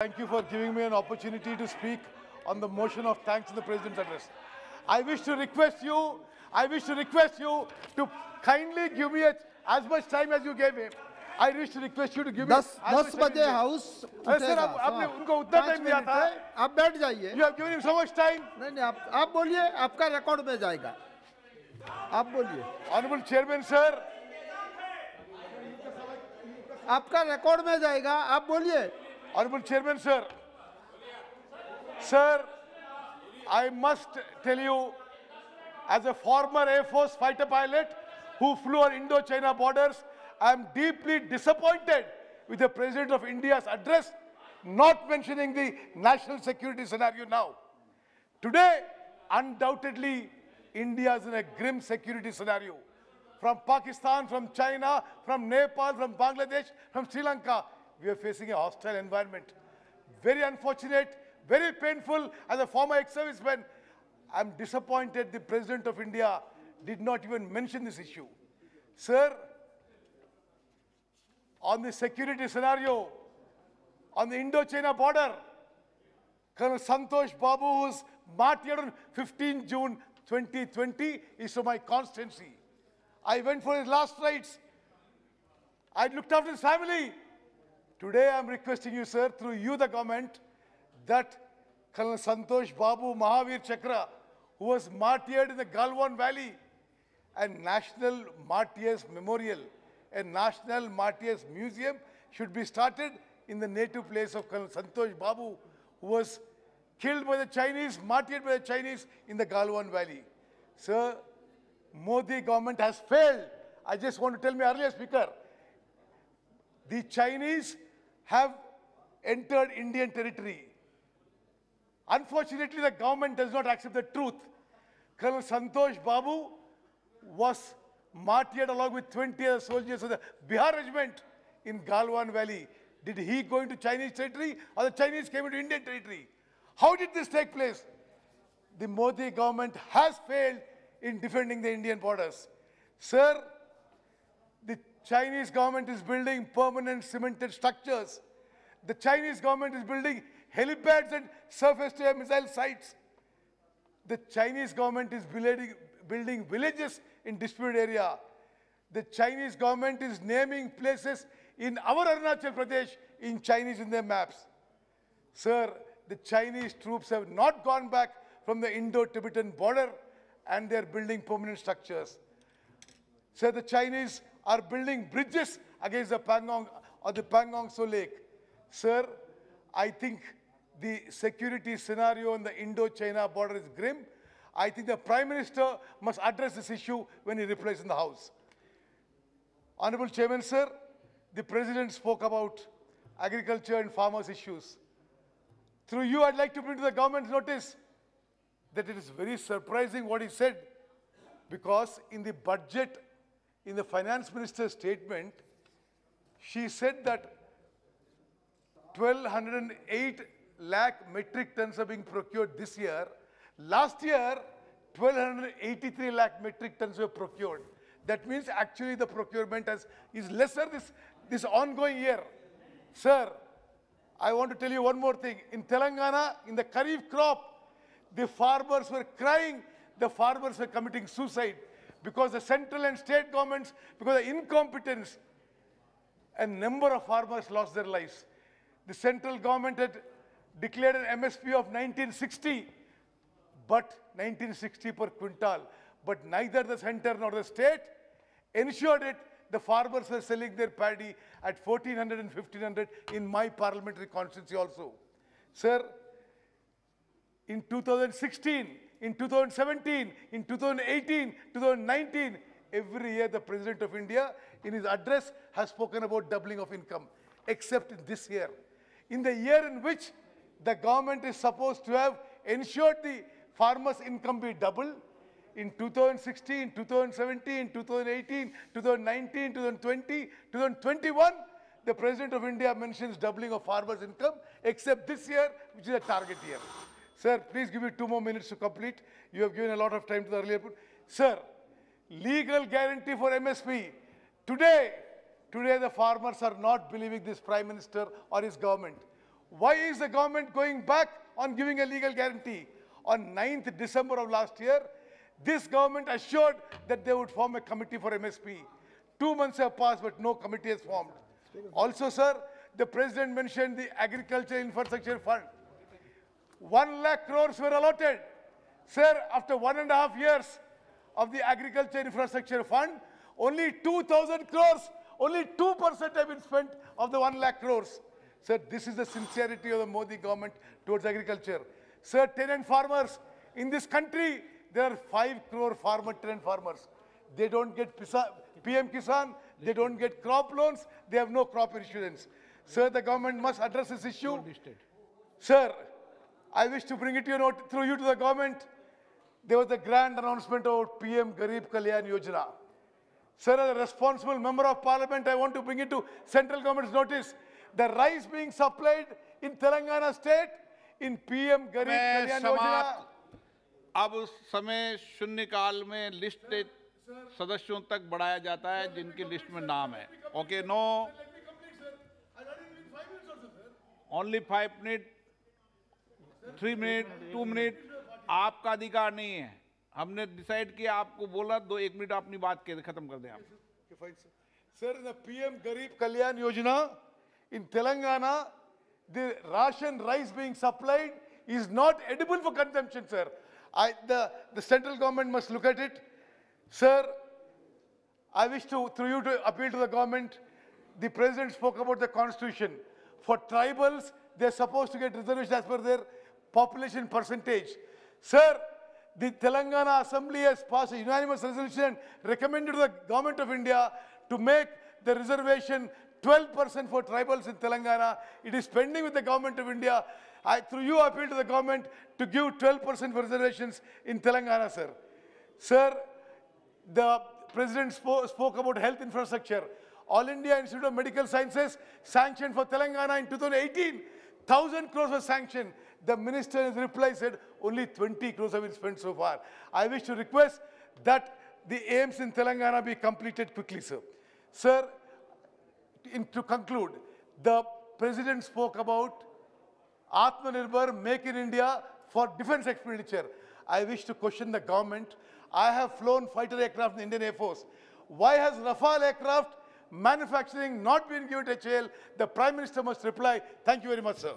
Thank you for giving me an opportunity to speak on the motion of thanks in the President's address. I wish to request you to kindly give me as much time as you gave me. I wish to request you to give me 10 बजे house sir आपने उनको उतना time दिया था. आप बैठ जाइए. You have given him so much time. नहीं आप बोलिए, आपका रिकॉर्ड में जाएगा. आप बोलिए. Honorable Chairman sir. आपका रिकॉर्ड में जाएगा. आप बोलिए. Honorable Chairman sir. Sir, I must tell you, as a former Air Force fighter pilot who flew on Indo-China borders, I am deeply disappointed with the President of India's address, not mentioning the national security scenario now. Today, undoubtedly, India is in a grim security scenario. From Pakistan, from China, from Nepal, from Bangladesh, from Sri Lanka, we are facing a hostile environment. Very unfortunate, very painful. As a former ex-serviceman, I am disappointed the President of India did not even mention this issue. Sir, on the security scenario, on the Indo-China border, Colonel Santosh Babu, who was martyred on 15 June 2020, is from my constituency. I went for his last rites. I looked after his family. Today I am requesting you, sir, through you, the government, that Colonel Santosh Babu Mahavir Chakra, who was martyred in the Galwan Valley, a national martyrs memorial, a national martyrs museum should be started in the native place of Colonel Santosh Babu, who was killed by the Chinese, martyred by the Chinese in the Galwan Valley. Sir, Modi government has failed. I just want to tell my earlier speaker, the Chinese have entered Indian territory. Unfortunately, the government does not accept the truth. Colonel Santosh Babu was martyred along with 20 other soldiers of the Bihar regiment in Galwan Valley. Did he go into Chinese territory or the Chinese came into Indian territory? How did this take place? The Modi government has failed in defending the Indian borders. Sir, the Chinese government is building permanent cemented structures. The Chinese government is building helipads and surface-to-air missile sites. The Chinese government is building villages in disputed area. The Chinese government is naming places in our Arunachal Pradesh in Chinese in their maps. Sir, the Chinese troops have not gone back from the Indo-Tibetan border and they are building permanent structures. Sir, the Chinese are building bridges against the Pangong or the Pangong Tso Lake. Sir, I think the security scenario on the Indo-China border is grim. I think the Prime Minister must address this issue when he replies in the House. Honorable Chairman, sir, the President spoke about agriculture and farmers' issues. Through you, I'd like to bring to the government's notice that it is very surprising what he said, because in the budget, in the Finance Minister's statement, she said that 1,208 lakh metric tons are being procured this year. Last year, 1,283 lakh metric tons were procured. That means actually the procurement is lesser this ongoing year. Sir, I want to tell you one more thing. In Telangana, in the Kharif crop, the farmers were crying, the farmers were committing suicide because the central and state governments, because of incompetence, a number of farmers lost their lives. The central government had declared an MSP of 1960 per quintal, but neither the center nor the state ensured it. The farmers were selling their paddy at 1,400 and 1,500 in my parliamentary constituency also. Sir, in 2016, in 2017, in 2018, 2019, every year the President of India in his address has spoken about doubling of income, except in this year. In the year in which the government is supposed to have ensured the farmers' income be double, in 2016, 2017, 2018, 2019, 2020, 2021, the President of India mentions doubling of farmers' income, except this year, which is a target year. Sir, please give me 2 more minutes to complete. You have given a lot of time to the earlier. Sir, legal guarantee for MSP. Today the farmers are not believing this Prime Minister or his government. Why is the government going back on giving a legal guarantee? On 9th December of last year, this government assured that they would form a committee for MSP. 2 months have passed, but no committee has formed. Also, sir, the president mentioned the Agriculture Infrastructure Fund. 1 lakh crores were allotted. Sir, after 1.5 years of the Agriculture Infrastructure Fund, only 2,000 crores, only 2% have been spent of the 1 lakh crores. Sir, this is the sincerity of the Modi government towards agriculture. Sir, tenant farmers, in this country, there are 5 crore tenant farmers. They don't get PM Kisan, they don't get crop loans, they have no crop insurance. Sir, the government must address this issue. Sir, I wish to bring it to your note, through you to the government. There was a grand announcement about PM Garib Kalyan Yojana. Sir, as a responsible member of parliament, I want to bring it to central government's notice. The rice being supplied in Telangana state in PM Garib Kalyan Yojana. अब समय शून्यकाल में list सदस्यों तक बढ़ाया जाता है जिनकी लिस्ट में नाम है. Okay, no, only 5 minute, 3 minute, 2 minute, आपका अधिकार नहीं है. हमने डिसाइड किया, आपको बोला 1 मिनट अपनी बात के खत्म कर दें आप. Sir, in the PM Garib Kalyan Yojana in Telangana, the ration rice being supplied is not edible for consumption, sir. The central government must look at it. Sir, I wish to, through you, to appeal to the government. The president spoke about the constitution. For tribals, they're supposed to get reservation as per their population percentage. Sir, the Telangana Assembly has passed a unanimous resolution recommended to the government of India to make the reservation 12% for tribals in Telangana. It is pending with the government of India. Through you, appeal to the government to give 12% for reservations in Telangana, sir. Sir, the president spoke about health infrastructure. All India Institute of Medical Sciences sanctioned for Telangana in 2018. 1,000 crores was sanctioned. The minister in his reply said only 20 crores have been spent so far. I wish to request that the aims in Telangana be completed quickly, sir. Sir, to conclude, the president spoke about Atmanirbhar, Make in India for defense expenditure. I wish to question the government. I have flown fighter aircraft in the Indian Air Force. Why has Rafale aircraft manufacturing not been given to HAL? The Prime Minister must reply. Thank you very much, sir.